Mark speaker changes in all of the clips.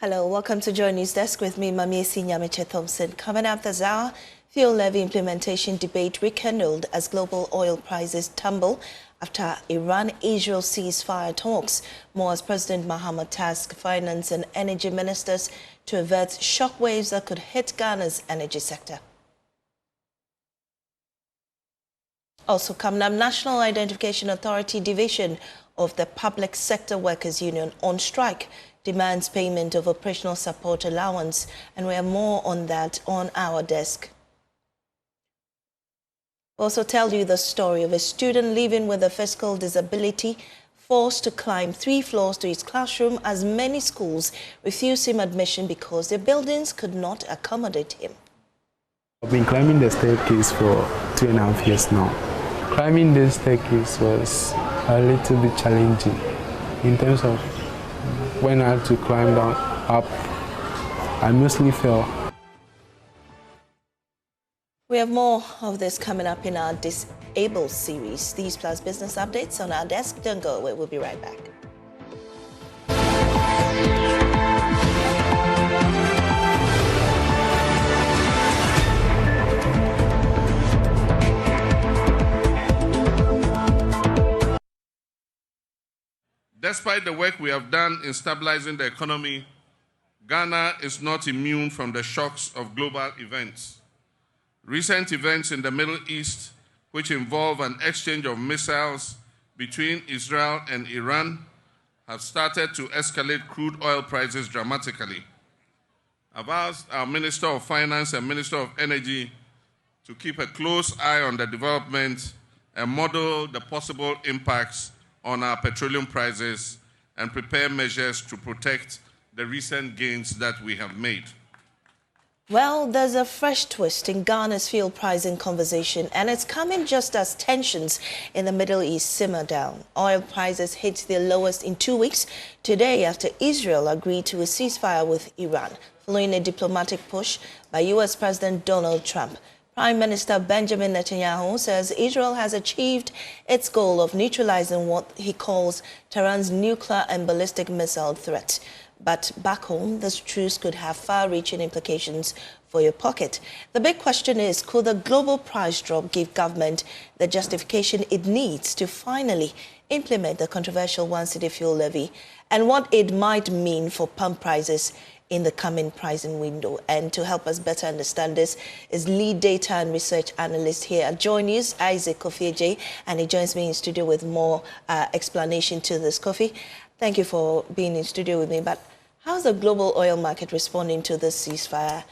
Speaker 1: Hello, welcome to Joy News Desk with me, Mamiesi Nyamiche Thompson. Coming up this hour, fuel levy implementation debate rekindled as global oil prices tumble after Iran-Israel ceasefire talks. More as President Mohammed tasked finance and energy ministers to avert shockwaves that could hit Ghana's energy sector. Also coming up, National Identification Authority Division of the Public Sector Workers Union on strike demands payment of operational support allowance, and we have more on that on our desk. We'll also tell you the story of a student living with a physical disability forced to climb 3 floors to his classroom as many schools refused him admission because their buildings could not accommodate him.
Speaker 2: I've been climbing the staircase for 2.5 years now. Climbing this staircase was a little bit challenging in terms of when I had to climb down up, I mostly fell.
Speaker 1: We have more of this coming up in our Disabled series. These plus business updates on our desk. Don't go away. We'll be right back.
Speaker 3: Despite the work we have done in stabilizing the economy, Ghana is not immune from the shocks of global events. Recent events in the Middle East, which involve an exchange of missiles between Israel and Iran, have started to escalate crude oil prices dramatically. I've asked our Minister of Finance and Minister of Energy to keep a close eye on the development and model the possible impacts on our petroleum prices and prepare measures to protect the recent gains that we have made.
Speaker 1: Well, there's a fresh twist in Ghana's fuel pricing conversation, and it's coming just as tensions in the Middle East simmer down. Oil prices hit their lowest in 2 weeks today after Israel agreed to a ceasefire with Iran, following a diplomatic push by U.S. President Donald Trump. Prime Minister Benjamin Netanyahu says Israel has achieved its goal of neutralizing what he calls Tehran's nuclear and ballistic missile threat. But back home, this truce could have far-reaching implications for your pocket. The big question is, could the global price drop give government the justification it needs to finally implement the controversial one-city fuel levy, and what it might mean for pump prices in the coming pricing window? And to help us better understand this is lead data and research analyst here at Joy News, Isaac Kofi, and he joins me in studio with more explanation to this. Kofi, thank you for being in studio with me. But how's the global oil market responding to this ceasefire,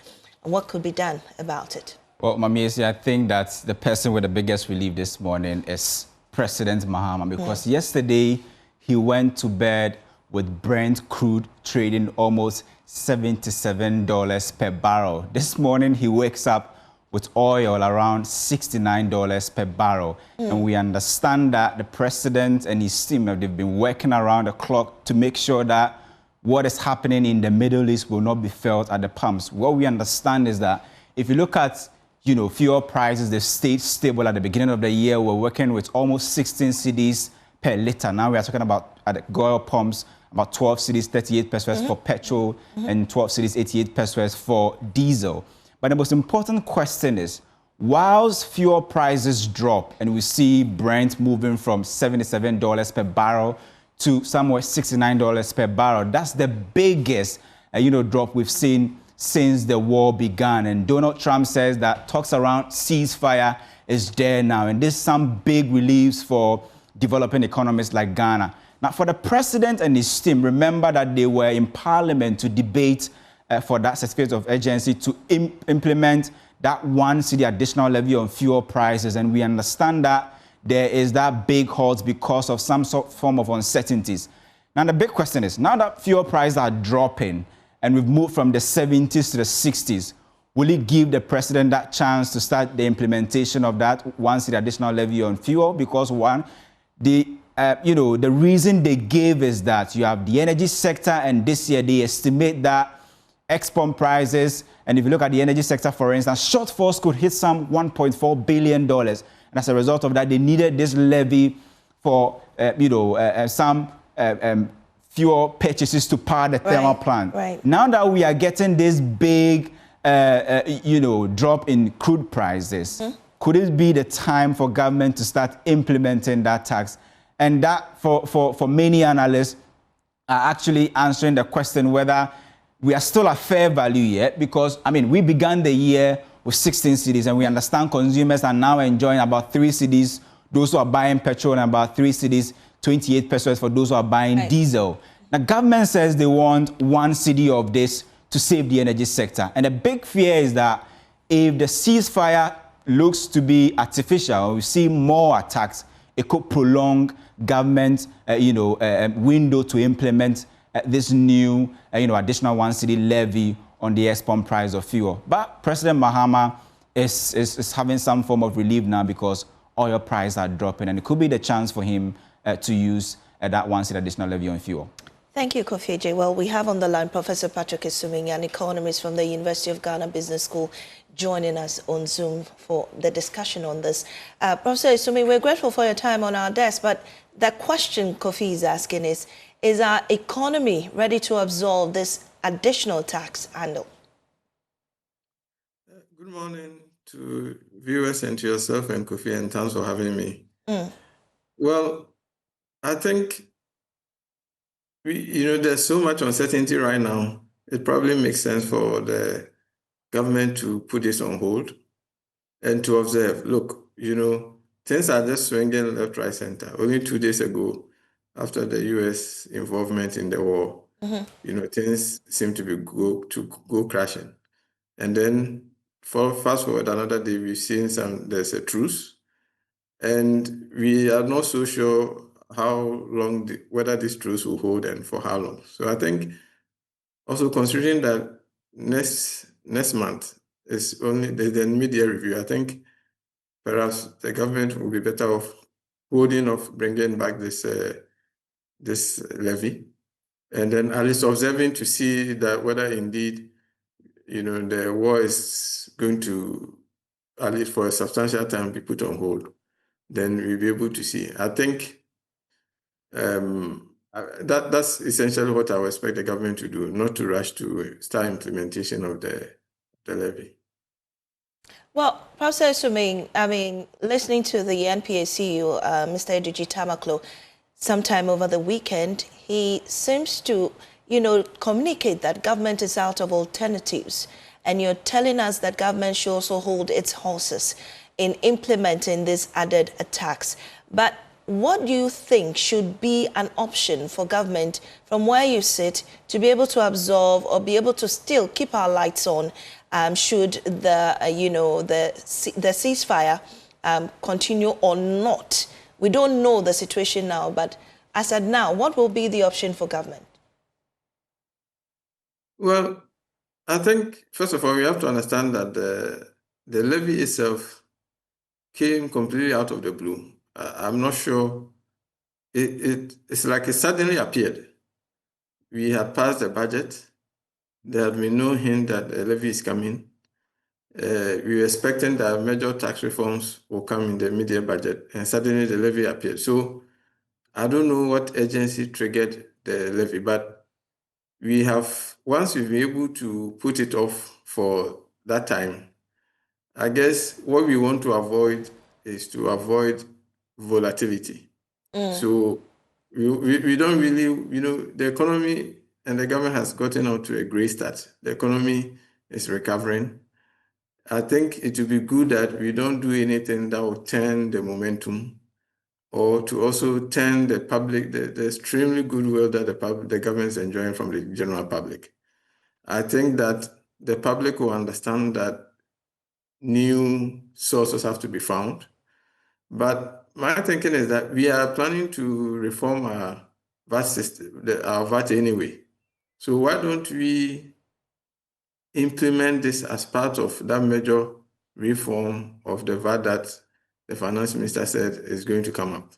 Speaker 1: and what could be done about it?
Speaker 4: Well, Mamiesi, I think that the person with the biggest relief this morning is President Mahama, because yesterday he went to bed with Brent crude trading almost $77 per barrel. This morning he wakes up with oil around $69 per barrel. And we understand that the president and his team, they've been working around the clock to make sure that what is happening in the Middle East will not be felt at the pumps. What we understand is that if you look at, fuel prices, they've stayed stable at the beginning of the year. We're working with almost 16 cedis per liter. Now we are talking about at the oil pumps, about 12 cedis, 38 pesos for petrol, and 12 cedis, 88 pesos for diesel. But the most important question is, whilst fuel prices drop and we see Brent moving from $77 per barrel to somewhere $69 per barrel, that's the biggest drop we've seen since the war began. And Donald Trump says that talks around ceasefire is there now, and there's some big reliefs for developing economies like Ghana. Now, for the president and his team, remember that they were in Parliament to debate for that certificate of urgency to implement that one city additional levy on fuel prices. And we understand that there is that big halt because of some form of uncertainties. Now, the big question is, now that fuel prices are dropping and we've moved from the 70s to the 60s, will it give the president that chance to start the implementation of that one city additional levy on fuel? Because one, the reason they gave is that you have the energy sector, and this year they estimate that export prices, and if you look at the energy sector, for instance, shortfalls could hit some $1.4 billion. And as a result of that, they needed this levy for, some fuel purchases to power the thermal plant.
Speaker 1: Right.
Speaker 4: Now that we are getting this big, drop in crude prices, could it be the time for government to start implementing that tax? And that, for many analysts, are actually answering the question whether we are still at fair value yet, because, I mean, we began the year with 16 cedis, and we understand consumers are now enjoying about 3 cedis, those who are buying petrol, and about 3 cedis, 28 pesos for those who are buying diesel. Now, government says they want 1 cedi of this to save the energy sector. And the big fear is that if the ceasefire looks to be artificial, we see more attacks, it could prolong government, window to implement this new, additional 1 cedi levy on the export price of fuel. But President Mahama is having some form of relief now because oil prices are dropping, and it could be the chance for him to use that 1 cedi additional levy on fuel.
Speaker 1: Thank you, Kofi J. Well, we have on the line Professor Patrick Esuming, an economist from the University of Ghana Business School, joining us on Zoom for the discussion on this. Professor Esuming, we're grateful for your time on our desk, but the question Kofi is asking is our economy ready to absorb this additional tax handle?
Speaker 5: Good morning to viewers and to yourself and Kofi, and thanks for having me. Well, I think there's so much uncertainty right now. It probably makes sense for the government to put this on hold and to observe. Look, things are just swinging left, right, center. Only 2 days ago, after the U.S. involvement in the war, things seem to go crashing. And then, fast forward another day, we've seen there's a truce, and we are not so sure how long, whether this truce will hold and for how long. So I think also considering that next month is only the mid-year review, I think perhaps the government will be better off holding off bringing back this levy, and then at least observing to see that whether indeed the war is going to, at least for a substantial time, be put on hold. Then we'll be able to see. I think that's essentially what I would expect the government to do, not to rush to start implementation of the levy.
Speaker 1: Well, Professor Esuming, I mean, listening to the NPA CEO, Mr. Edigi Tamaklo, sometime over the weekend, he seems to, communicate that government is out of alternatives. And you're telling us that government should also hold its horses in implementing this added tax. But what do you think should be an option for government from where you sit to be able to absorb or be able to still keep our lights on should the ceasefire continue or not? We don't know the situation now, but as at now, what will be the option for government?
Speaker 5: Well, I think, first of all, we have to understand that the levy itself came completely out of the blue. I'm not sure. It's like it suddenly appeared. We had passed the budget. There had been no hint that the levy is coming. We were expecting that major tax reforms will come in the mid-year budget, and suddenly the levy appeared. So I don't know what agency triggered the levy, but once we've been able to put it off for that time, I guess what we want to avoid is to avoid volatility. So we don't really, the economy and the government has gotten out to a great start. The economy is recovering. I think it would be good that we don't do anything that will turn the momentum or to also turn the public, the extremely goodwill that the government is enjoying from the general public. I think that the public will understand that new sources have to be found. But my thinking is that we are planning to reform our VAT system, our VAT anyway. So why don't we implement this as part of that major reform of the VAT that the finance minister said is going to come up?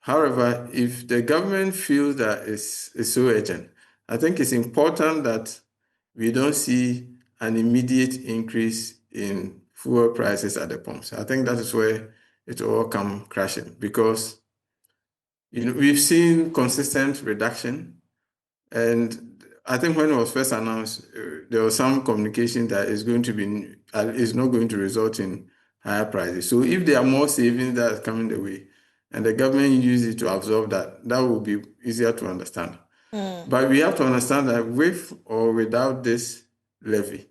Speaker 5: However, if the government feels that it's so urgent, I think it's important that we don't see an immediate increase in fuel prices at the pumps. I think that is where it will all come crashing, because we've seen consistent reduction And I think when it was first announced, there was some communication that is not going to result in higher prices. So if there are more savings that are coming the way, and the government uses it to absorb that, that will be easier to understand. But we have to understand that with or without this levy,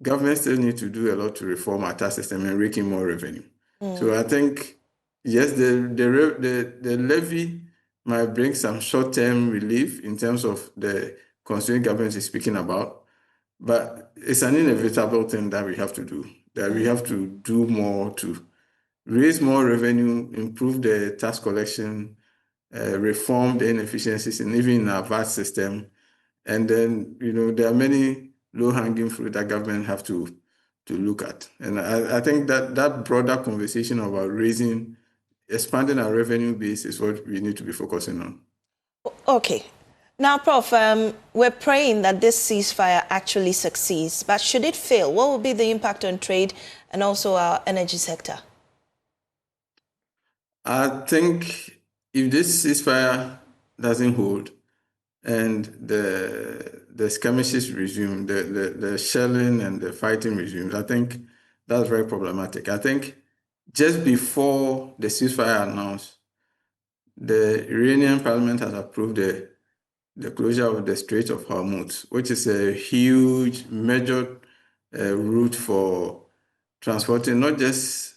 Speaker 5: government still need to do a lot to reform our tax system and rake in more revenue. So I think, yes, the levy might bring some short-term relief in terms of the constraint government is speaking about, but it's an inevitable thing that we have to do, that we have to do more to raise more revenue, improve the tax collection, reform the inefficiencies, and even in our VAT system. And then, there are many low-hanging fruit that government have to look at. And I think that broader conversation about expanding our revenue base is what we need to be focusing on.
Speaker 1: Okay. Now, Prof, we're praying that this ceasefire actually succeeds, but should it fail, what will be the impact on trade and also our energy sector?
Speaker 5: I think if this ceasefire doesn't hold and the skirmishes resume, the shelling and the fighting resumes, I think that's very problematic. I think just before the ceasefire announced, the Iranian parliament has approved the closure of the Strait of Hormuz, which is a huge major route for transporting not just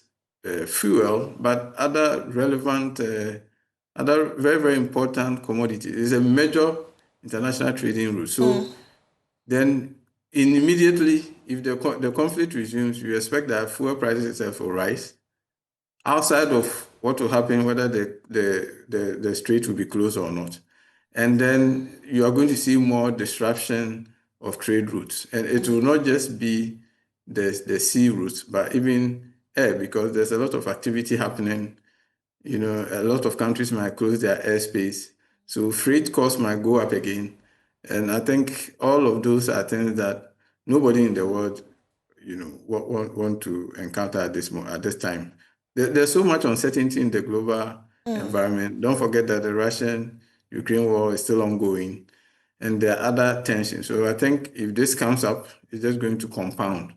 Speaker 5: fuel, but other relevant, other very, very important commodities. It's a major international trading route. So then immediately, if the conflict resumes, you expect that fuel prices itself will rise outside of what will happen, whether the strait will be closed or not. And then you are going to see more disruption of trade routes. And it will not just be the sea routes, but even air, because there's a lot of activity happening. A lot of countries might close their airspace. So freight costs might go up again. And I think all of those are things that nobody in the world, want to encounter at this time. There's so much uncertainty in the global environment. Don't forget that the Russian-Ukraine war is still ongoing, and there are other tensions. So I think if this comes up, it's just going to compound.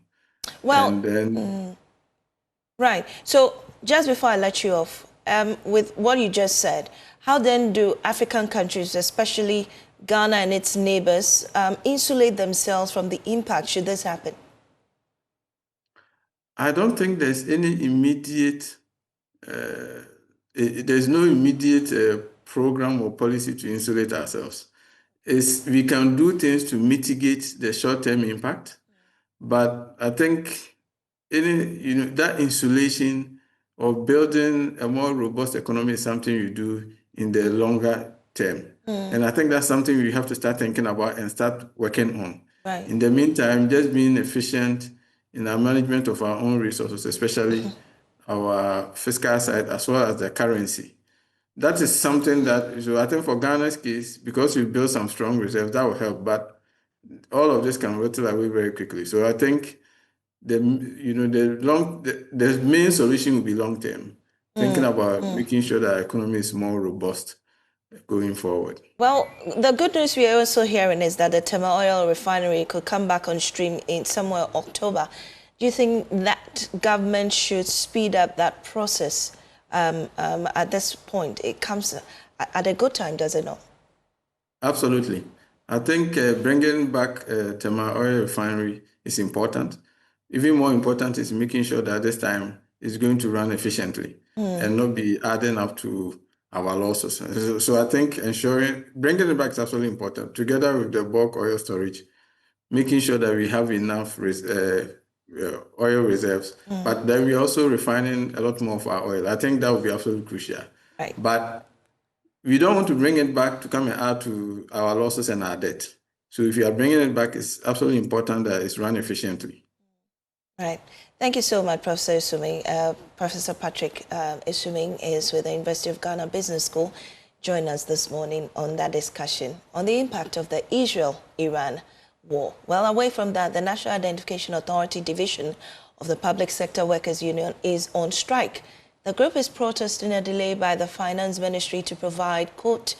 Speaker 1: Well,
Speaker 5: and then,
Speaker 1: right. So just before I let you off, with what you just said, how then do African countries, especially Ghana and its neighbors, insulate themselves from the impact should this happen?
Speaker 5: I don't think there's any immediate, there's no immediate program or policy to insulate ourselves. We can do things to mitigate the short-term impact, but I think that insulation or building a more robust economy is something you do in the longer term. And I think that's something we have to start thinking about and start working on.
Speaker 1: Right.
Speaker 5: In the meantime, just being efficient in our management of our own resources, especially our fiscal side as well as the currency. That is something that, so I think for Ghana's case, because we built some strong reserves, that will help. But all of this can rattle away very quickly. So I think the main solution will be long term, thinking about making sure that our economy is more robust going forward.
Speaker 1: Well, the good news we are also hearing is that the Tema Oil Refinery could come back on stream in somewhere October. Do you think that government should speed up that process at this point? It comes at a good time, does it not?
Speaker 5: Absolutely. I think bringing back Tema Oil Refinery is important. Even more important is making sure that this time it's going to run efficiently and not be adding up to our losses. So I think bringing it back is absolutely important, together with the bulk oil storage, making sure that we have enough oil reserves, but then we're also refining a lot more of our oil. I think that would be absolutely crucial.
Speaker 1: Right.
Speaker 5: But we don't want to bring it back to come and add to our losses and our debt. So if you are bringing it back, it's absolutely important that it's run efficiently.
Speaker 1: Right. Thank you so much, Professor Isuming. Professor Patrick Isuming is with the University of Ghana Business School. Join us this morning on that discussion on the impact of the Israel-Iran war. Well, away from that, the National Identification Authority Division of the Public Sector Workers Union is on strike. The group is protesting a delay by the Finance Ministry to provide, quote,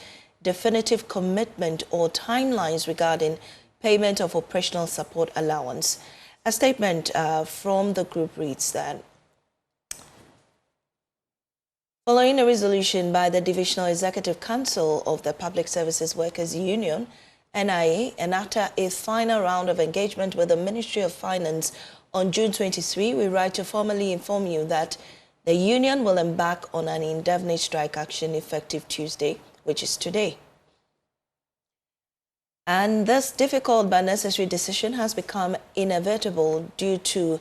Speaker 1: definitive commitment or timelines regarding payment of operational support allowance. A statement from the group reads that following a resolution by the Divisional Executive Council of the Public Services Workers Union, NIA, and after a final round of engagement with the Ministry of Finance on June 23, we write to formally inform you that the union will embark on an indefinite strike action effective Tuesday, which is today. And this difficult but necessary decision has become inevitable due to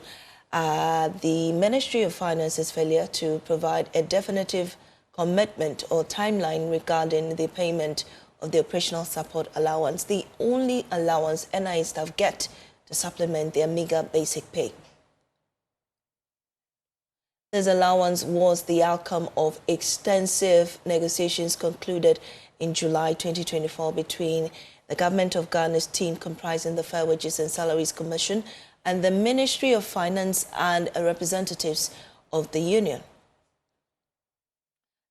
Speaker 1: the Ministry of Finance's failure to provide a definitive commitment or timeline regarding the payment of the operational support allowance, the only allowance NIA staff get to supplement their meager basic pay. This allowance was the outcome of extensive negotiations concluded in July 2024 between the Government of Ghana's team comprising the Fair Wages and Salaries Commission and the Ministry of Finance and representatives of the union.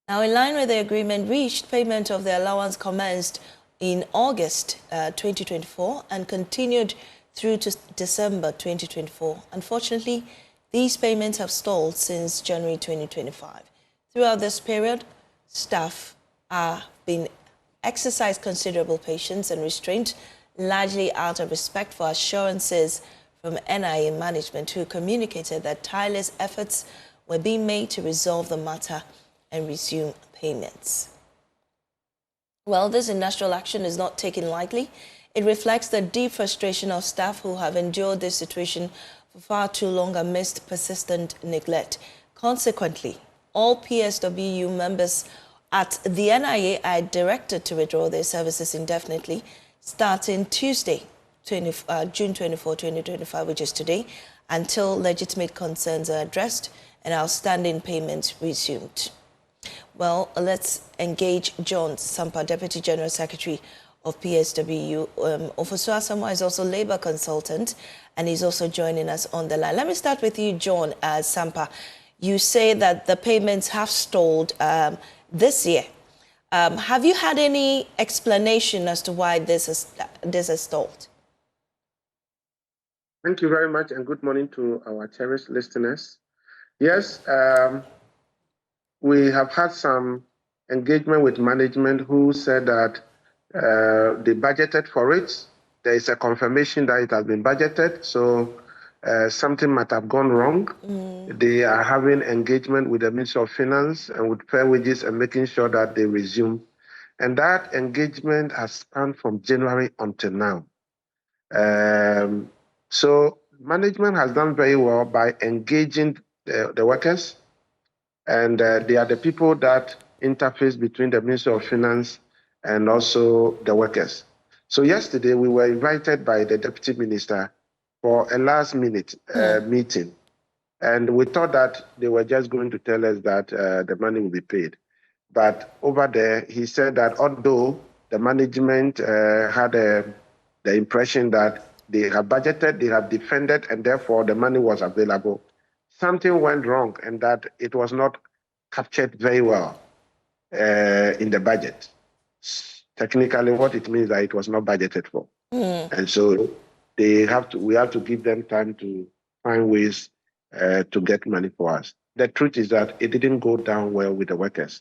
Speaker 1: Now, in line with the agreement reached, payment of the allowance commenced in August 2024 and continued through to December 2024. Unfortunately, these payments have stalled since January 2025. Throughout this period, staff have been exercised considerable patience and restraint, largely out of respect for assurances from NIA management, who communicated that tireless efforts were being made to resolve the matter and resume payments. Well, this industrial action is not taken lightly. It reflects the deep frustration of staff who have endured this situation for far too long amidst persistent neglect. Consequently, all PSWU members at the NIA are directed to withdraw their services indefinitely starting Tuesday, June 24, 2025, which is today, until legitimate concerns are addressed and outstanding payments resumed. Well, let's engage John Sampa, Deputy General Secretary of PSWU. Officer Asamoah is also Labour consultant, and he's also joining us on the line. Let me start with you, John Sampa. You say that the payments have stalled this year. Have you had any explanation as to why this has stalled?
Speaker 6: Thank you very much, and good morning to our cherished listeners. Yes, we have had some engagement with management who said that they budgeted for it. There is a confirmation that it has been budgeted, so something might have gone wrong. They are having engagement with the Ministry of Finance and with Fair Wages and making sure that they resume. And that engagement has spanned from January until now. So management has done very well by engaging the workers, and they are the people that interface between the Ministry of Finance and also the workers. So yesterday we were invited by the Deputy Minister for a last-minute meeting, and we thought that they were just going to tell us that the money will be paid. But over there, he said that although the management had the impression that they have budgeted, they have defended, and therefore the money was available, something went wrong and that it was not captured very well in the budget. Technically, what it means is that it was not budgeted for. And so we have to give them time to find ways to get money for us. The truth is that it didn't go down well with the workers.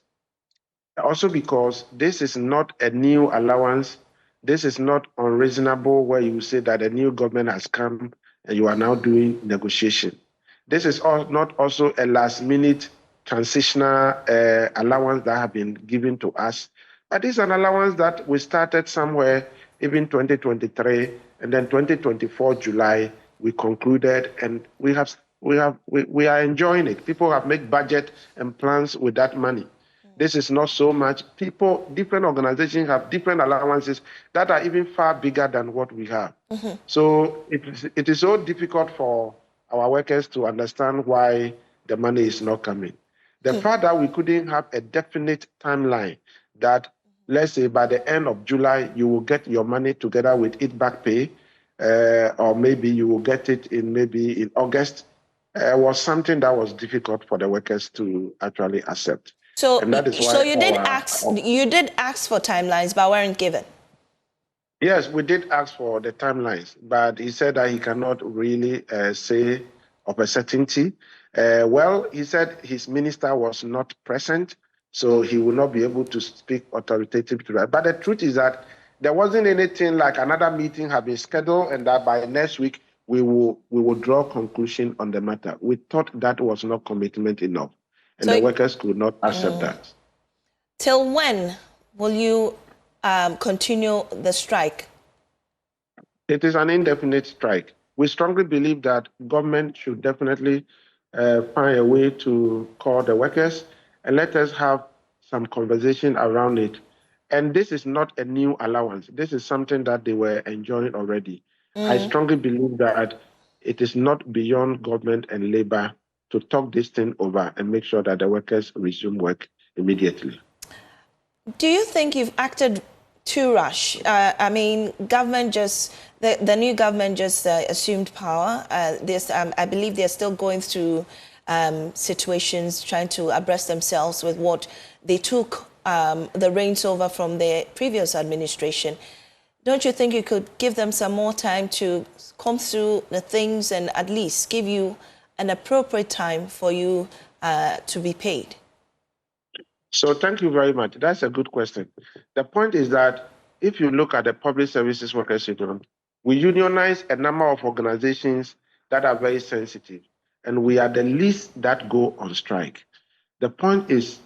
Speaker 6: Also because this is not a new allowance. This is not unreasonable where you say that a new government has come and you are now doing negotiation. This is not also a last-minute transitional allowance that have been given to us. But it's an allowance that we started somewhere, even 2023, and then 2024 July we concluded, and we are enjoying it. People have made budget and plans with that money. This is not so much. People, different organizations have different allowances that are even far bigger than what we have. So it is so difficult for our workers to understand why the money is not coming. The fact that we couldn't have a definite timeline that, let's say, by the end of July, you will get your money together with it back pay, or maybe you will get it in August, was something that was difficult for the workers to actually accept.
Speaker 1: So,
Speaker 6: And that is why
Speaker 1: so you did ask for timelines, but weren't given.
Speaker 6: Yes, we did ask for the timelines, but he said that he cannot really say of a certainty. Well, he said his minister was not present, so he will not be able to speak authoritatively to that. But the truth is that there wasn't anything like another meeting had been scheduled, and that by next week we will draw conclusion on the matter. We thought that was not commitment enough, and
Speaker 1: So,
Speaker 6: the workers could not accept that.
Speaker 1: Till when will you continue the strike?
Speaker 6: It is an indefinite strike. We strongly believe that government should definitely find a way to call the workers and let us have some conversation around it. And this is not a new allowance. This is something that they were enjoying already. I strongly believe that it is not beyond government and labor to talk this thing over and make sure that the workers resume work immediately.
Speaker 1: Do you think you've acted too rash? I mean, the new government just assumed power. I believe they're still going through situations, trying to abreast themselves with what they took the reins over from the previous administration. Don't you think you could give them some more time to come through the things and at least give you an appropriate time for you to be paid?
Speaker 6: So thank you very much. That's a good question. The point is that if you look at the Public Services Workers Union, we unionize a number of organizations that are very sensitive, and we are the least that go on strike. The point is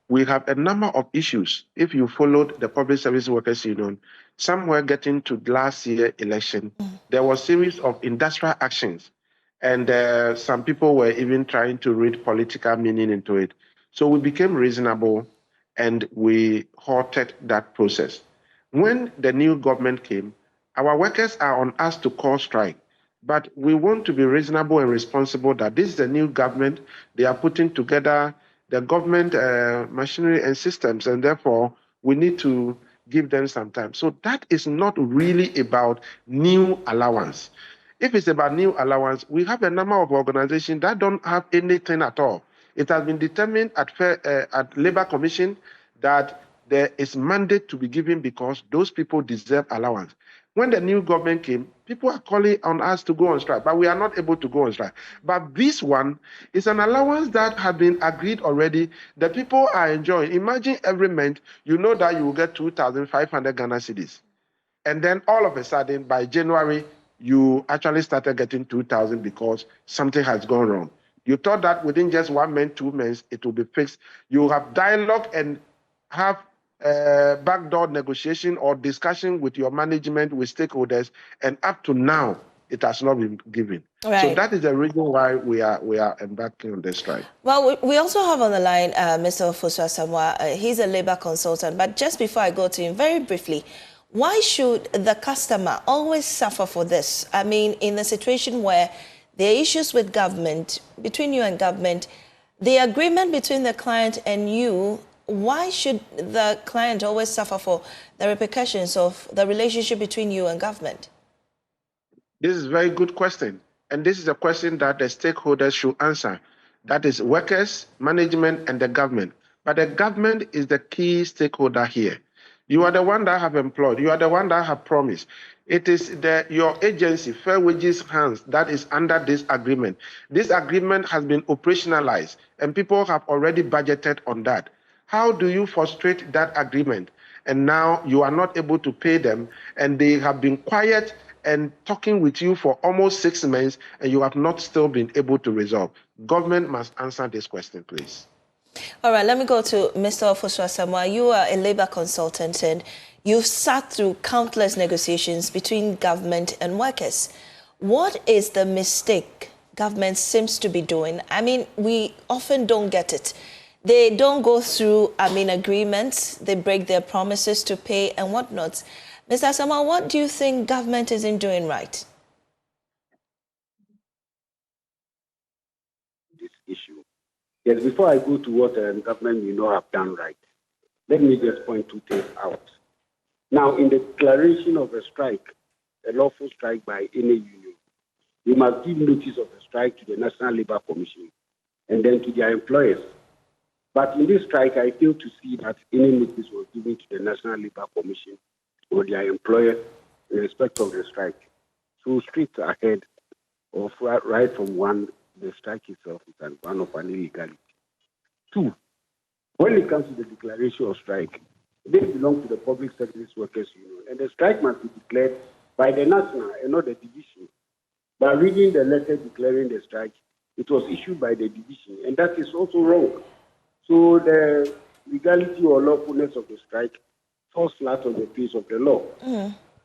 Speaker 6: we have a number of issues. If you followed the Public Service Workers Union, somewhere getting to last year election, there was a series of industrial actions, and some people were even trying to read political meaning into it. So we became reasonable and we halted that process. When the new government came, our workers are on us to call strike. But we want to be reasonable and responsible that this is a new government. They are putting together the government machinery and systems, and therefore we need to give them some time. So that is not really about new allowance. If it's about new allowance, we have a number of organizations that don't have anything at all. It has been determined at Labor Commission that there is mandate to be given because those people deserve allowance. When the new government came, people are calling on us to go on strike, but we are not able to go on strike. But this one is an allowance that has been agreed already. The people are enjoying. Imagine every month, you know that you will get 2,500 Ghana cedis. And then all of a sudden, by January, you actually started getting 2,000 because something has gone wrong. You thought that within just 1 month, 2 months, it will be fixed. You have dialogue and have backdoor negotiation or discussion with your management, with stakeholders, and up to now, it has not been given.
Speaker 1: Right.
Speaker 6: So that is the reason why we are embarking on this strike.
Speaker 1: Well, we also have on the line Mr. Ofusua Samoa. He's a labor consultant. But just before I go to him, very briefly, why should the customer always suffer for this? I mean, in a situation where there are issues with government, between you and government, the agreement between the client and you, why should the client always suffer for the repercussions of the relationship between you and government?
Speaker 6: This is a very good question. And this is a question that the stakeholders should answer. That is workers, management, and the government. But the government is the key stakeholder here. You are the one that have employed. You are the one that have promised. It is your agency, Fair Wages Hands, that is under this agreement. This agreement has been operationalized, and people have already budgeted on that. How do you frustrate that agreement? And now you are not able to pay them, and they have been quiet and talking with you for almost 6 months, and you have not still been able to resolve. Government must answer this question, please.
Speaker 1: All right, let me go to Mr. Ofusua Samoa. You are a labor consultant, and you've sat through countless negotiations between government and workers. What is the mistake government seems to be doing? I mean, we often don't get it. They don't go through, agreements. They break their promises to pay and whatnot. Mr. Samoa, what do you think government isn't doing right?
Speaker 7: This issue. Yes, before I go to what government have done right, let me just point 2 things out. Now, in the declaration of a strike, a lawful strike by any union, you must give notice of a strike to the National Labour Commission and then to their employers. But in this strike, I fail to see that any notice was given to the National Labour Commission or their employers in respect of the strike. So straight ahead of right from one, the strike itself is one of an illegality. Two, when it comes to the declaration of strike, they belong to the Public Service Workers Union, and the strike must be declared by the national and not the division. By reading the letter declaring the strike, it was issued by the division, and that is also wrong. So the legality or lawfulness of the strike falls flat on the face of the law.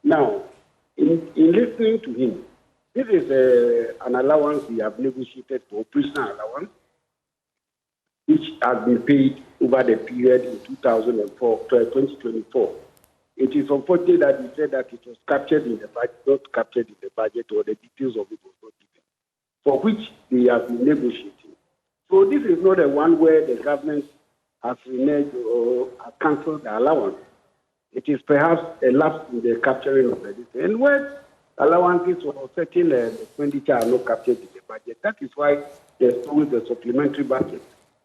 Speaker 7: Now, in listening to him, this is an allowance we have negotiated for, prisoner allowance, which has been paid over the period in 2024. It is unfortunate that he said that it was captured in the budget, not captured in the budget, or the details of it was not given, for which they have been negotiating. So this is not the one where the government has reneged or has cancelled the allowance. It is perhaps a lapse in the capturing of the detail. And where allowances or certain expenditure are not captured in the budget, that is why there's always a supplementary budget.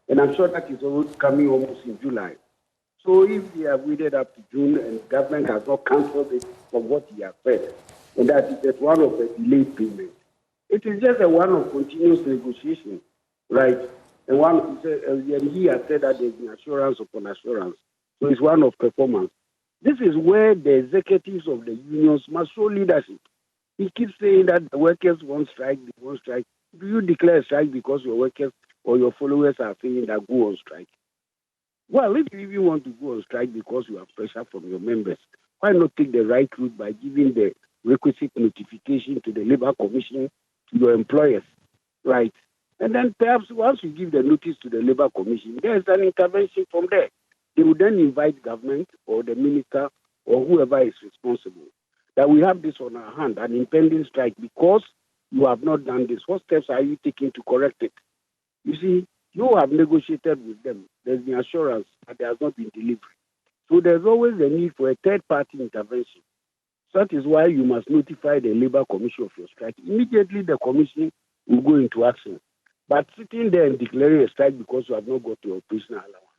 Speaker 7: And I'm sure that is always coming almost in July. So if we have waited up to June and the government has not cancelled it from what he has said, and that is one of the delayed payments, it is just a one of continuous negotiation. Right, and he has said that there's been assurance upon assurance. So it's one of performance. This is where the executives of the unions must show leadership. He keeps saying that the workers won't strike, they won't strike. Do you declare a strike because your workers or your followers are saying that go on strike? Well, if you even want to go on strike because you have pressure from your members, why not take the right route by giving the requisite notification to the Labour Commission, to your employers, right? And then perhaps once you give the notice to the Labour Commission, there's an intervention from there. They would then invite government or the minister or whoever is responsible that we have this on our hand, an impending strike, because you have not done this. What steps are you taking to correct it? You see, you have negotiated with them. There's been assurance that there has not been delivery. So there's always a need for a third-party intervention. So that is why you must notify the Labour Commission of your strike. Immediately the commission will go into action. But sitting there and declaring a strike because you have not got your operational allowance,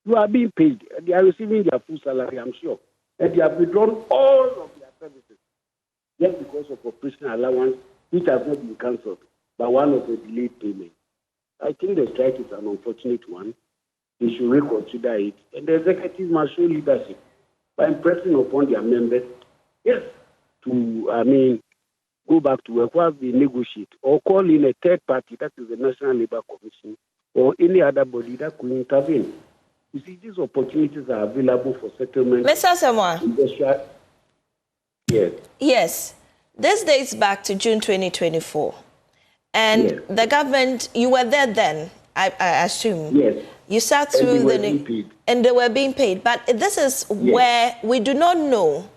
Speaker 7: you are being paid. They are receiving their full salary, I'm sure. And they have withdrawn all of their services just because of operational allowance, which has not been cancelled, but one of the delayed payments. I think the strike is an unfortunate one. They should reconsider it. And the executive must show leadership by impressing upon their members, yes, to, go back to work while they negotiate, or call in a third party, that is the National Labour Commission, or any other body that could intervene. You see, these opportunities are available for settlement.
Speaker 1: Mr. Samoa.
Speaker 7: Yes.
Speaker 1: Yes. This dates back to June 2024. And
Speaker 7: yes.
Speaker 1: The government, you were there then, I assume.
Speaker 7: Yes.
Speaker 1: You sat through and they were being paid. But this is yes. where we do not know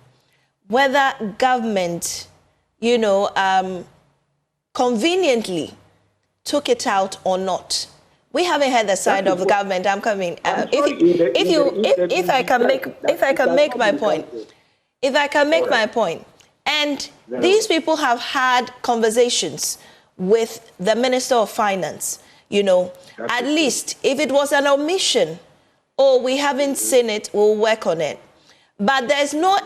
Speaker 1: whether government, conveniently took it out or not. We haven't heard the side of the government. I'm coming. If I can make my point, and these people have had conversations with the Minister of Finance. At least if it was an omission, we haven't seen it, we'll work on it. But there's no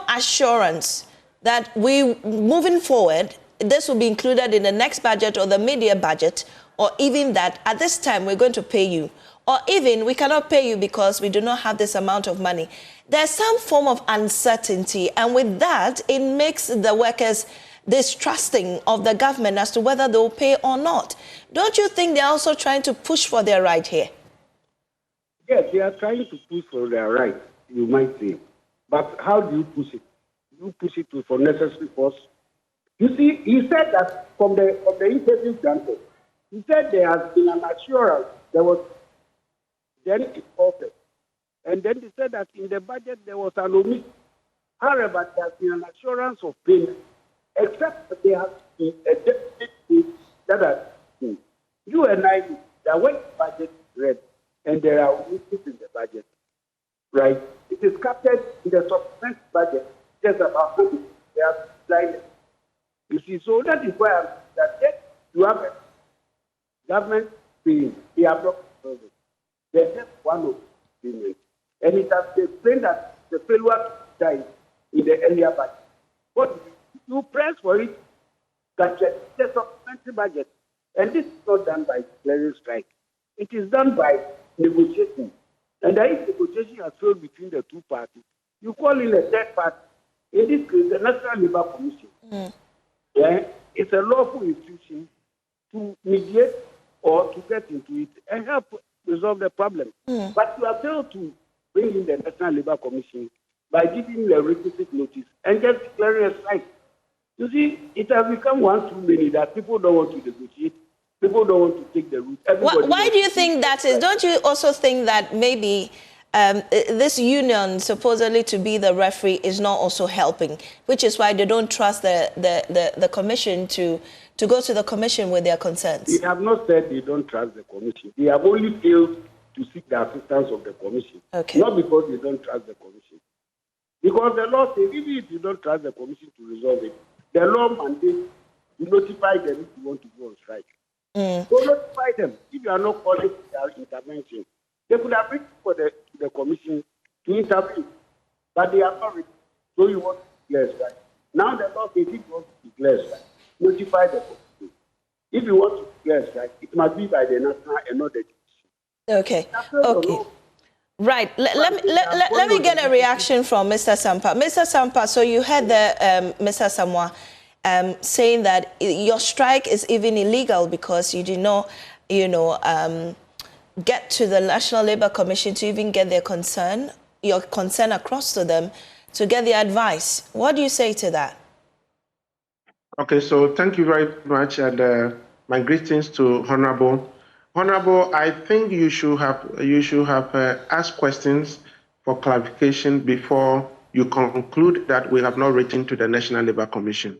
Speaker 1: assurance that moving forward, this will be included in the next budget or the mid-year budget, or even that at this time we're going to pay you, or even we cannot pay you because we do not have this amount of money. There's some form of uncertainty, and with that, it makes the workers distrusting of the government as to whether they'll pay or not. Don't you think they're also trying to push for their right here?
Speaker 7: Yes, they are trying to push for their right, you might say. But how do you push it? You push it for necessary force. You see, he said that from the interview granted, he said there has been an assurance. There was then it offered. And then he said that in the budget there was an omission. However, there has been an assurance of payment, except that there has been a deficit that has been. You and I know that when the budget is read and there are omissions in the budget, right? It is captured in the supplementary budget, just about 100. They are blinded. You see, so that is why that you have a government paying, they have not solved it. They're just one of the agreements. And it has explained that the failure to die in the earlier budget. But you press for it, that the supplementary budget. And this is not done by declaring strike. It is done by negotiation. And if negotiation has failed between the two parties, you call in a third party. In this case, the National Labour Commission. Yeah, it's a lawful institution to mediate or to get into it and help resolve the problem. But you have failed to bring in the National Labour Commission by giving the requisite notice and just declaring a strike. You see, it has become one too many that people don't want to negotiate. People don't want to take the route.
Speaker 1: Why do you think that is? Don't you also think that maybe this union, supposedly to be the referee, is not also helping, which is why they don't trust the commission to go to the commission with their concerns?
Speaker 7: They have not said they don't trust the commission. They have only failed to seek the assistance of the commission.
Speaker 1: Okay.
Speaker 7: Not because they don't trust the commission. Because the law says even if you don't trust the commission to resolve it, the law mandates you notify them if you want to go on strike. So notify them. If you are not calling for their intervention, they could have written for the commission to intervene, but they have not written. So you want to declare strike. Now the law says if you want to declare strike, notify the commission. If you want to declare strike, it must be by the national and not the judiciary.
Speaker 1: Okay. Okay. Right. Let me get a reaction from Mr. Sampa. Mr. Sampa, so you heard Mr. Samoa saying that your strike is even illegal because you did not, get to the National Labour Commission to even get your concern across to them to get the advice. What do you say to that?
Speaker 6: Okay, so thank you very much, and my greetings to Honorable. Honorable, I think you should have asked questions for clarification before you conclude that we have not written to the National Labour Commission.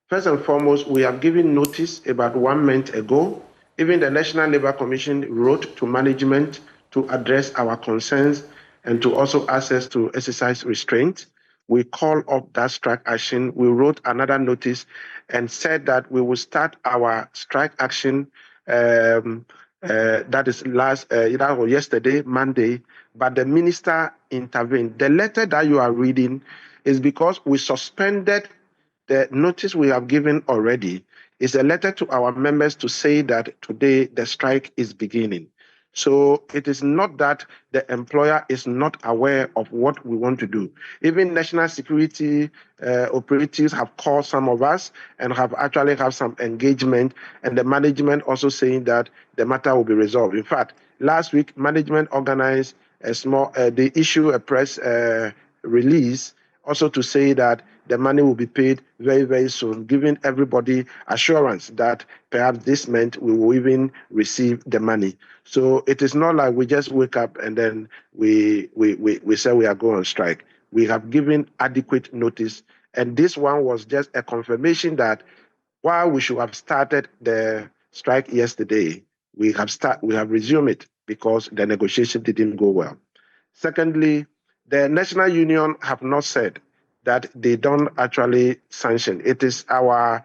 Speaker 6: First and foremost, we have given notice about 1 month ago. Even the National Labour Commission wrote to management to address our concerns and to also ask us to exercise restraint. We called up that strike action. We wrote another notice and said that we will start our strike action that is yesterday, Monday, but the minister intervened. The letter that you are reading is because we suspended the notice we have given already. Is a letter to our members to say that today the strike is beginning. So it is not that the employer is not aware of what we want to do. Even national security operatives have called some of us and have actually have some engagement, and the management also saying that the matter will be resolved. In fact, last week, management organized they issue a press release also to say that the money will be paid very, very soon, giving everybody assurance that perhaps this month we will even receive the money. So it is not like we just wake up and then we say we are going on strike. We have given adequate notice, and this one was just a confirmation that while we should have started the strike yesterday, we have resumed it because the negotiation didn't go well. Secondly, the National Union have not said that they don't actually sanction. It is our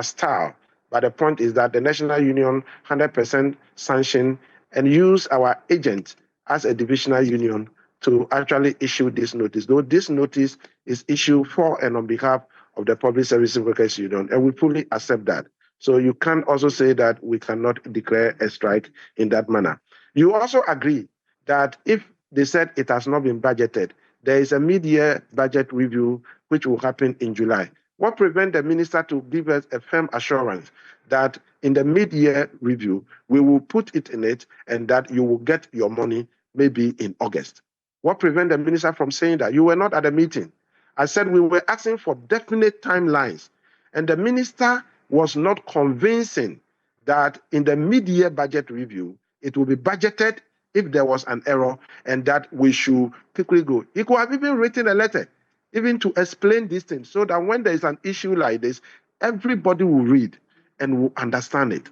Speaker 6: style. But the point is that the National Union 100% sanction and use our agent as a divisional union to actually issue this notice. Though this notice is issued for and on behalf of the Public Service Workers Union, and we fully accept that. So you can also say that we cannot declare a strike in that manner. You also agree that if they said it has not been budgeted, there is a mid-year budget review which will happen in July. What prevents the minister to give us a firm assurance that in the mid-year review, we will put it in it and that you will get your money maybe in August? What prevents the minister from saying that? You were not at the meeting. I said we were asking for definite timelines, and the minister was not convincing that in the mid-year budget review, it will be budgeted if there was an error and that we should quickly go. He could have even written a letter, even to explain these things, so that when there is an issue like this, everybody will read and will understand it.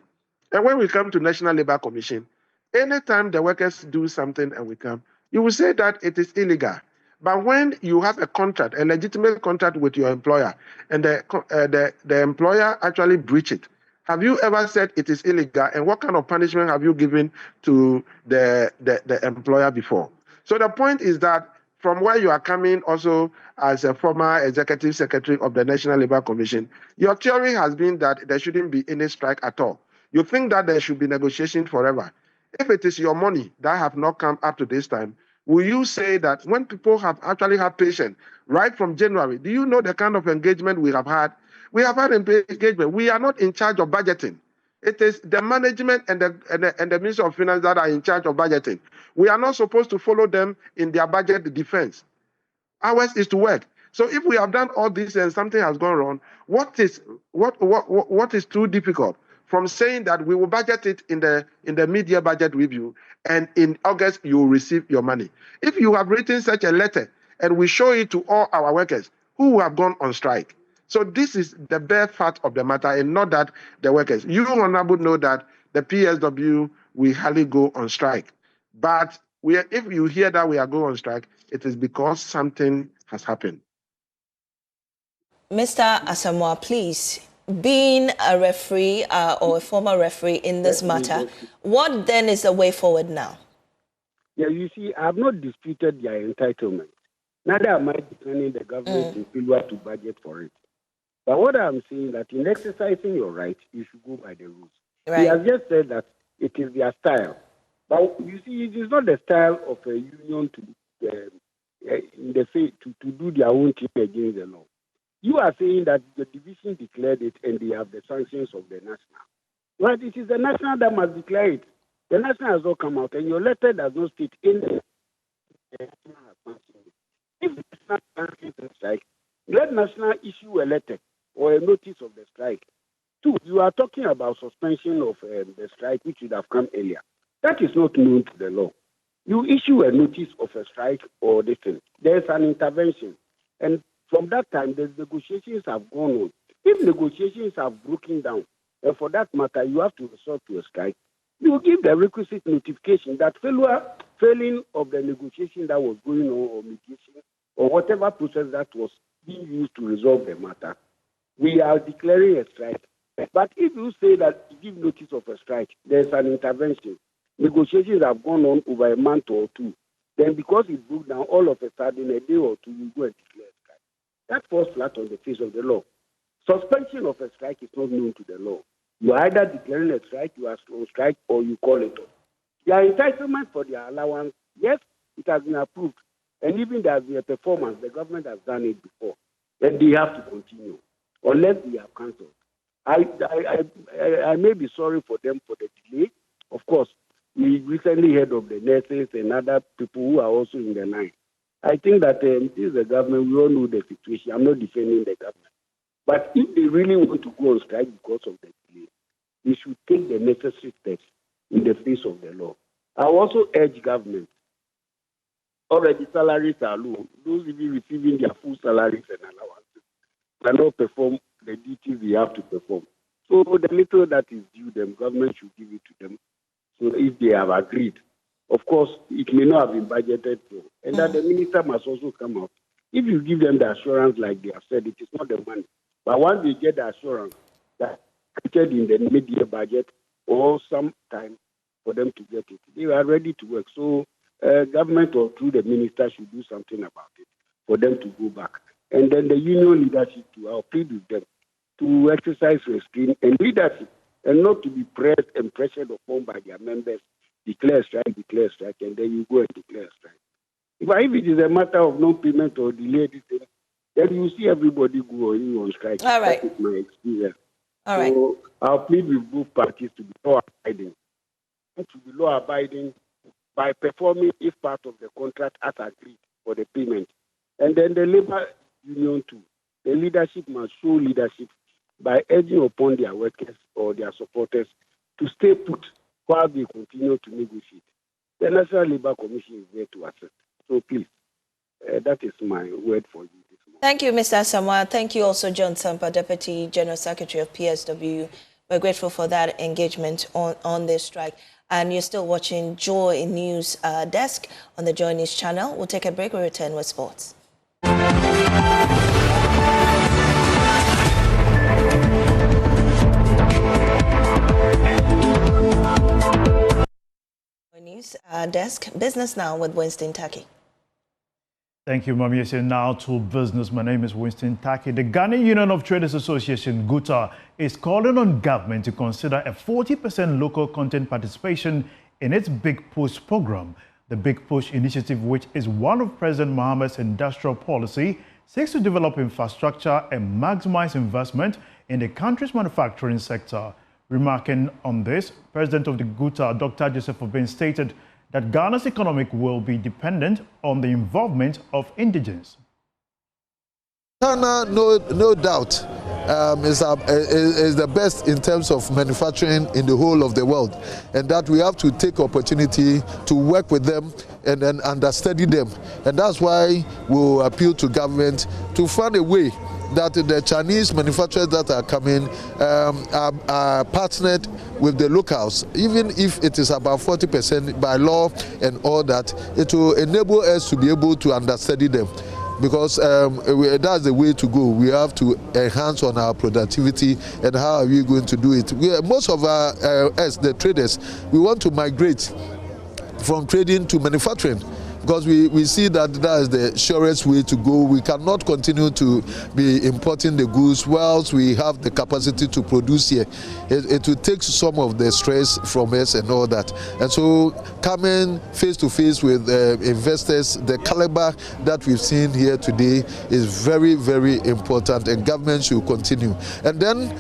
Speaker 6: And when we come to National Labour Commission, anytime the workers do something and we come, you will say that it is illegal. But when you have a contract, a legitimate contract with your employer, and the employer actually breach it, Have you ever said it is illegal? And what kind of punishment have you given to the employer before? So the point is that from where you are coming also as a former executive secretary of the National Labour Commission, your theory has been that there shouldn't be any strike at all. You think that there should be negotiation forever. If it is your money that have not come up to this time, will you say that when people have actually had patience right from January, do you know the kind of engagement we have had? We have had engagement. We are not in charge of budgeting. It is the management and the Ministry of Finance that are in charge of budgeting. We are not supposed to follow them in their budget defense. Ours is to work. So if we have done all this and something has gone wrong, what is too difficult from saying that we will budget it in the mid-year budget review, and in August you will receive your money? If you have written such a letter and we show it to all our workers who have gone on strike. So this is the bare fact of the matter, and not that the workers. You, Honorable, know that the PSW, we hardly go on strike. But if you hear that we are going on strike, it is because something has happened.
Speaker 1: Mr. Asamoah, please, being a referee or a former referee in this matter, what then is the way forward now?
Speaker 7: Yeah, you see, I have not disputed their entitlement. Neither am I defending the government in failure to budget for it. But what I'm saying that in exercising your right, you should go by the rules. Right. He has just said that it is their style. But you see, it is not the style of a union to do their own thing against the law. You are saying that the division declared it and they have the sanctions of the national. But it is the national that must declare it. The national has not come out, and your letter does not state anything. If the national sanctions the strike, let national issue a letter or a notice of the strike. Two, you are talking about suspension of the strike, which should have come earlier. That is not known to the law. You issue a notice of a strike or this thing. There's an intervention. And from that time, the negotiations have gone on. If negotiations have broken down, and for that matter, you have to resort to a strike, you give the requisite notification that failing of the negotiation that was going on, or mediation, or whatever process that was being used to resolve the matter, we are declaring a strike. But if you say that you give notice of a strike, there's an intervention, negotiations have gone on over a month or two, then because it broke down, all of a sudden, a day or two, you go and declare a strike. That falls flat on the face of the law. Suspension of a strike is not known to the law. You are either declaring a strike, you are on strike, or you call it off. Their entitlement for their allowance, yes, it has been approved. And even there has been a performance, the government has done it before. Then they have to continue, unless they have cancelled. I may be sorry for them for the delay. Of course, we recently heard of the nurses and other people who are also in the line. I think that this is the government, we all know the situation. I'm not defending the government. But if they really want to go on strike because of the delay, they should take the necessary steps in the face of the law. I also urge government, already salaries are low. Those even receiving their full salaries and allowances cannot perform the duties they have to perform. So the little that is due them, government should give it to them. So if they have agreed, of course, it may not have been budgeted for. And that the minister must also come out. If you give them the assurance like they have said, it is not the money. But once they get the assurance that created in the mid-year budget or some time for them to get it, they are ready to work. So government or through the minister should do something about it for them to go back. And then the union leadership too, I'll plead with them to exercise restraint and leadership and not to be pressed and pressured upon by their members. Declare strike, and then you go and declare strike. If it is a matter of non-payment or delay, then you see everybody going on strike.
Speaker 1: All right.
Speaker 7: That is my experience.
Speaker 1: All right.
Speaker 7: So I'll plead with both parties to be law-abiding. To be law-abiding by performing if part of the contract as agreed for the payment. And then the labor union too. The leadership must show leadership by urging upon their workers or their supporters to stay put while they continue to negotiate. The National Labour Commission is there to assist. So please, that is my word for you this morning.
Speaker 1: Thank you, Mr. Asamoah. Thank you also, John Sampa, Deputy General Secretary of PSW. We're grateful for that engagement on this strike. And you're still watching Joy News Desk on the Joy News channel. We'll take a break. We'll return with sports. our desk. Business Now with Winston Taki.
Speaker 8: Thank you, Mami. Now to business. My name is Winston Taki. The Ghana Union of Traders Association, GUTA, is calling on government to consider a 40% local content participation in its Big Push program. The Big Push initiative, which is one of President Mahama's industrial policy, seeks to develop infrastructure and maximize investment in the country's manufacturing sector. Remarking on this, President of the GUTA, Dr. Joseph Obin, stated that Ghana's economic will be dependent on the involvement of indigents.
Speaker 9: Ghana, no doubt, is the best in terms of manufacturing in the whole of the world, and that we have to take opportunity to work with them and then understudy them. And that's why we'll appeal to government to find a way that the Chinese manufacturers that are coming are partnered with the locals. Even if it is about 40% by law and all that, it will enable us to be able to understudy them. Because that's the way to go. We have to enhance on our productivity, and how are we going to do it? Most of us, the traders, we want to migrate from trading to manufacturing, because we see that that is the surest way to go. We cannot continue to be importing the goods whilst we have the capacity to produce here. It will take some of the stress from us and all that. And so coming face to face with investors, the caliber that we've seen here today is very, very important, and government should continue. And then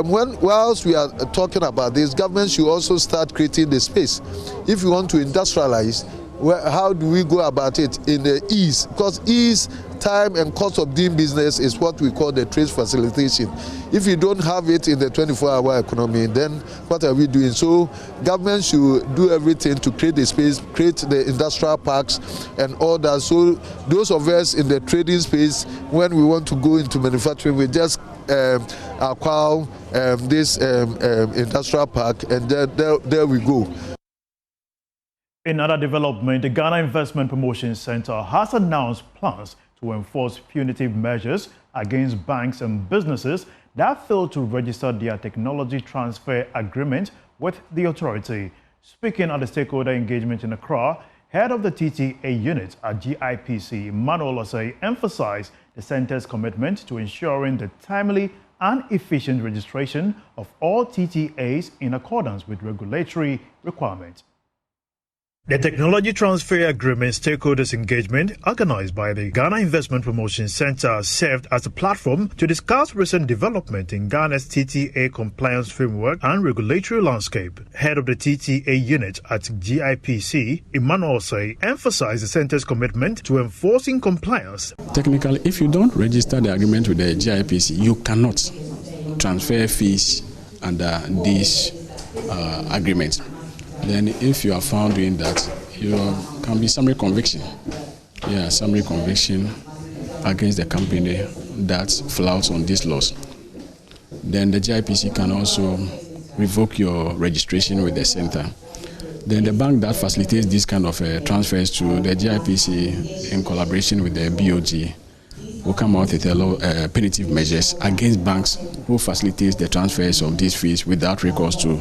Speaker 9: whilst we are talking about this, government should also start creating the space. If you want to industrialize, how do we go about it in the ease? Because ease, time, and cost of doing business is what we call the trade facilitation. If you don't have it in the 24-hour economy, then what are we doing? So government should do everything to create the space, create the industrial parks and all that. So those of us in the trading space, when we want to go into manufacturing, we just acquire this industrial park, and there we go.
Speaker 8: In other development, the Ghana Investment Promotion Center has announced plans to enforce punitive measures against banks and businesses that fail to register their technology transfer agreement with the authority. Speaking at the stakeholder engagement in Accra, head of the TTA unit at GIPC, Emmanuel Osei, emphasized the center's commitment to ensuring the timely and efficient registration of all TTAs in accordance with regulatory requirements. The Technology Transfer Agreement Stakeholders Engagement, organized by the Ghana Investment Promotion Center, served as a platform to discuss recent development in Ghana's TTA compliance framework and regulatory landscape. Head of the TTA unit at GIPC, Emmanuel Osei, emphasized the center's commitment to enforcing compliance.
Speaker 10: Technically, if you don't register the agreement with the GIPC, you cannot transfer fees under these agreements. Then if you are found doing that, you can be summary conviction. Yeah, summary conviction against the company that flouts on these laws. Then the GIPC can also revoke your registration with the center. Then the bank that facilitates this kind of transfers to the GIPC in collaboration with the BOG will come out with punitive measures against banks who facilitate the transfers of these fees without recourse to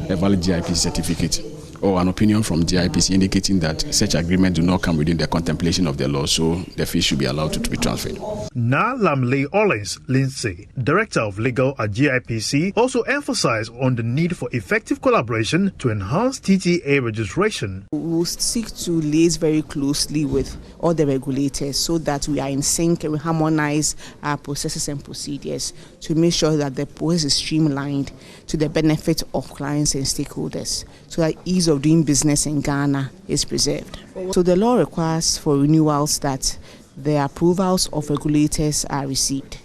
Speaker 10: a valid GIPC certificate or an opinion from GIPC indicating that such agreements do not come within the contemplation of the law, so the fees should be allowed to be transferred.
Speaker 8: Na Lamley Ollins Lindsay, Director of Legal at GIPC, also emphasized on the need for effective collaboration to enhance TTA registration.
Speaker 11: We will seek to liaise very closely with all the regulators so that we are in sync and we harmonize our processes and procedures to make sure that the process is streamlined to the benefit of clients and stakeholders, so that ease of doing business in Ghana is preserved. So the law requires for renewals that the approvals of regulators are received.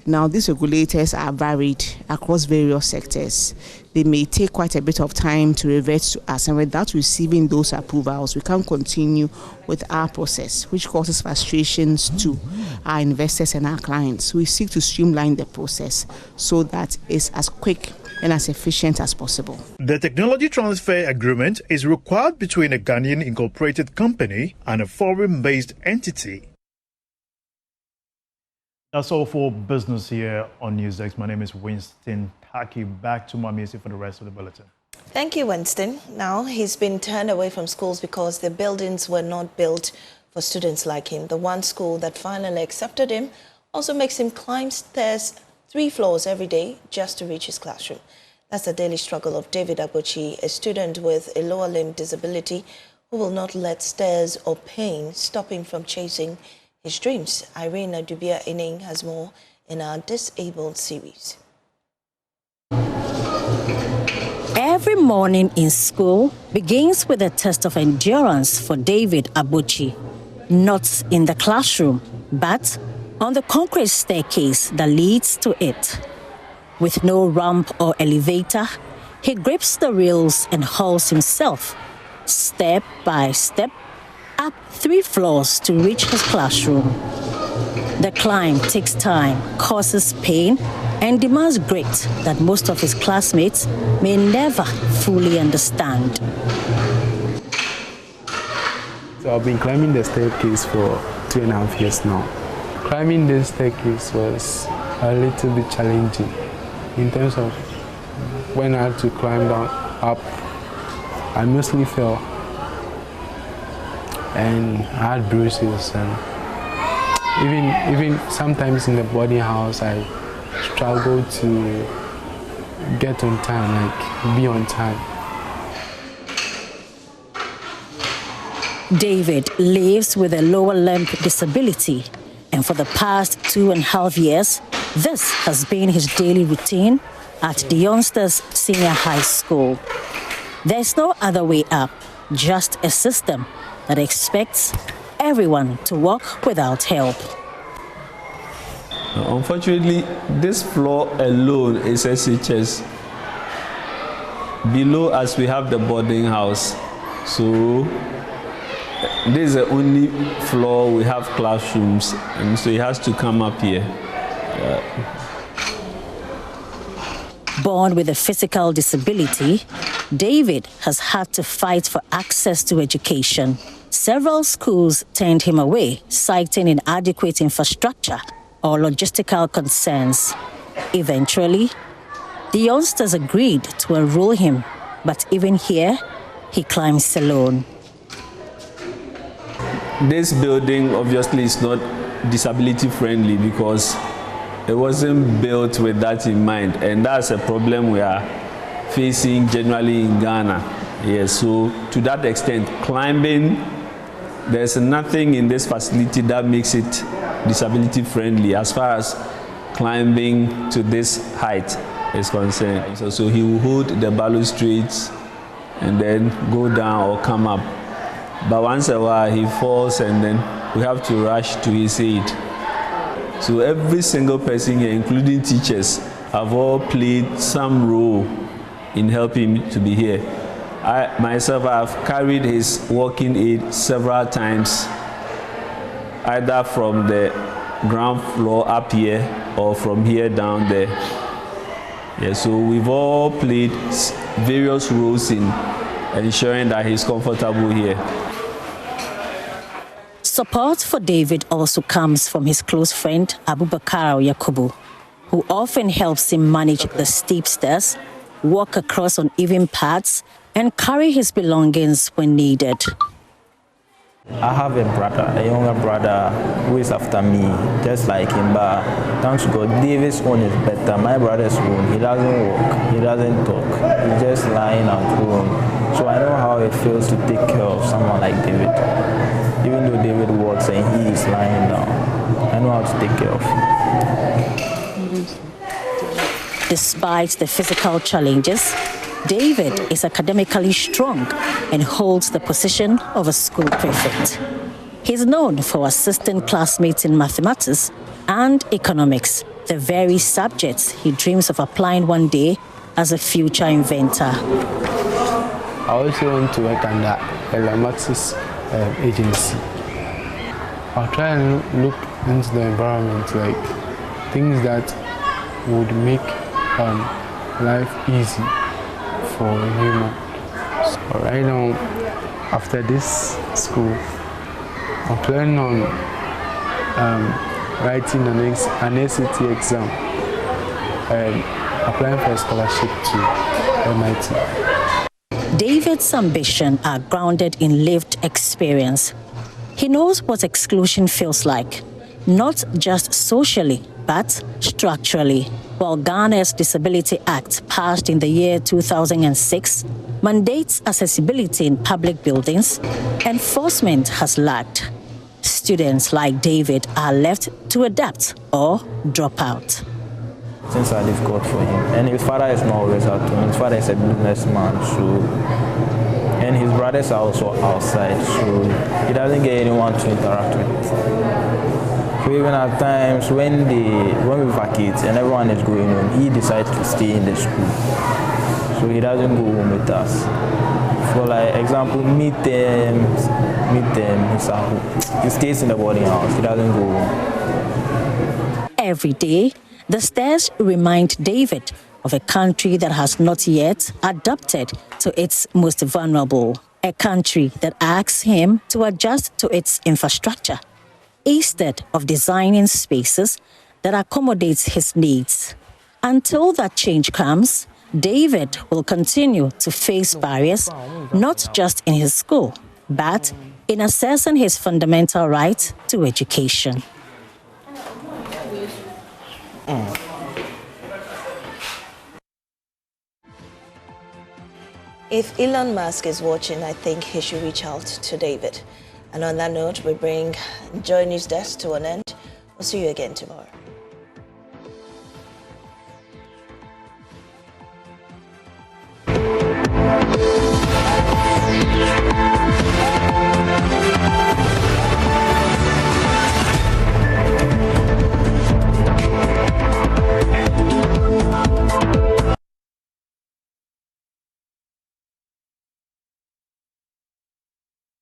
Speaker 11: Now, these regulators are varied across various sectors. They may take quite a bit of time to revert to us, and without receiving those approvals, we can't continue with our process, which causes frustrations to our investors and our clients. We seek to streamline the process so that it's as quick and as efficient as possible.
Speaker 8: The technology transfer agreement is required between a Ghanaian incorporated company and a foreign-based entity. That's all for business here on NewsX. My name is Winston Taki. Back to Mami for the rest of the bulletin.
Speaker 1: Thank you, Winston. Now, he's been turned away from schools because the buildings were not built for students like him. The one school that finally accepted him also makes him climb stairs 3 floors every day just to reach his classroom. That's the daily struggle of David Abuchi, a student with a lower limb disability who will not let stairs or pain stop him from chasing his dreams. Irene Dubia Ining has more in our Disabled series.
Speaker 12: Every morning in school begins with a test of endurance for David Abuchi. Not in the classroom, but on the concrete staircase that leads to it. With no ramp or elevator, he grips the rails and hauls himself, step by step, up 3 floors to reach his classroom. The climb takes time, causes pain, and demands grit that most of his classmates may never fully understand.
Speaker 2: So I've been climbing the staircase for 2.5 years now. Climbing this staircase was a little bit challenging in terms of when I had to climb down up, I mostly fell and I had bruises, and even sometimes in the boarding house I struggled to get on time, like be on time.
Speaker 12: David lives with a lower limb disability, and for the past 2.5 years, this has been his daily routine at the Youngsters Senior High School. There's no other way up, just a system that expects everyone to walk without help.
Speaker 13: Unfortunately, this floor alone is SHS. Below us we have the boarding house, so this is the only floor we have classrooms, and so he has to come up here.
Speaker 12: Born with a physical disability, David has had to fight for access to education. Several schools turned him away, citing inadequate infrastructure or logistical concerns. Eventually, the youngsters agreed to enroll him, but even here, he climbs alone.
Speaker 13: This building obviously is not disability friendly because it wasn't built with that in mind, and that's a problem we are facing generally in Ghana. Yes, so to that extent, climbing, there's nothing in this facility that makes it disability friendly as far as climbing to this height is concerned. So he will hold the balustrades and then go down or come up. But once a while he falls and then we have to rush to his aid. So every single person here, including teachers, have all played some role in helping him to be here. I myself have carried his walking aid several times, either from the ground floor up here or from here down there. Yeah, so we've all played various roles in ensuring that he's comfortable here.
Speaker 12: Support for David also comes from his close friend Abubakar Yakubu, who often helps him manage the steep stairs, walk across uneven paths, and carry his belongings when needed.
Speaker 14: I have a brother, a younger brother who is after me, just like him, but thanks to God, David's own is better. My brother's own, he doesn't walk, he doesn't talk, he's just lying at home. So I know how it feels to take care of someone like David. Even though David walks and he is lying down, I know how to take care of him.
Speaker 12: Despite the physical challenges, David is academically strong and holds the position of a school prefect. He's known for assisting classmates in mathematics and economics, the very subjects he dreams of applying one day as a future inventor.
Speaker 2: I also want to work under a mathematics agency. I'll try and look into the environment, like things that would make life easy for a human. So right now, after this school, I'm planning on writing an SAT exam and applying for a scholarship to MIT.
Speaker 12: David's ambition are grounded in lived experience. He knows what exclusion feels like, not just socially, but structurally. While Ghana's Disability Act, passed in the year 2006, mandates accessibility in public buildings, enforcement has lagged. Students like David are left to adapt or drop out.
Speaker 14: Things are difficult for him, and his father is not always at home. His father is a businessman, and his brothers are also outside, so he doesn't get anyone to interact with. So even at times when we vacate and everyone is going home, he decides to stay in the school, so he doesn't go home with us. For like example, midterm, he stays in the boarding house. He doesn't go home.
Speaker 12: Every day, the stairs remind David of a country that has not yet adapted to its most vulnerable, a country that asks him to adjust to its infrastructure, instead of designing spaces that accommodates his needs. Until that change comes, David will continue to face barriers, not just in his school, but in accessing his fundamental right to education.
Speaker 1: If Elon Musk is watching, I think he should reach out to David. And on that note, we bring Joy News Desk to an end. We'll see you again tomorrow.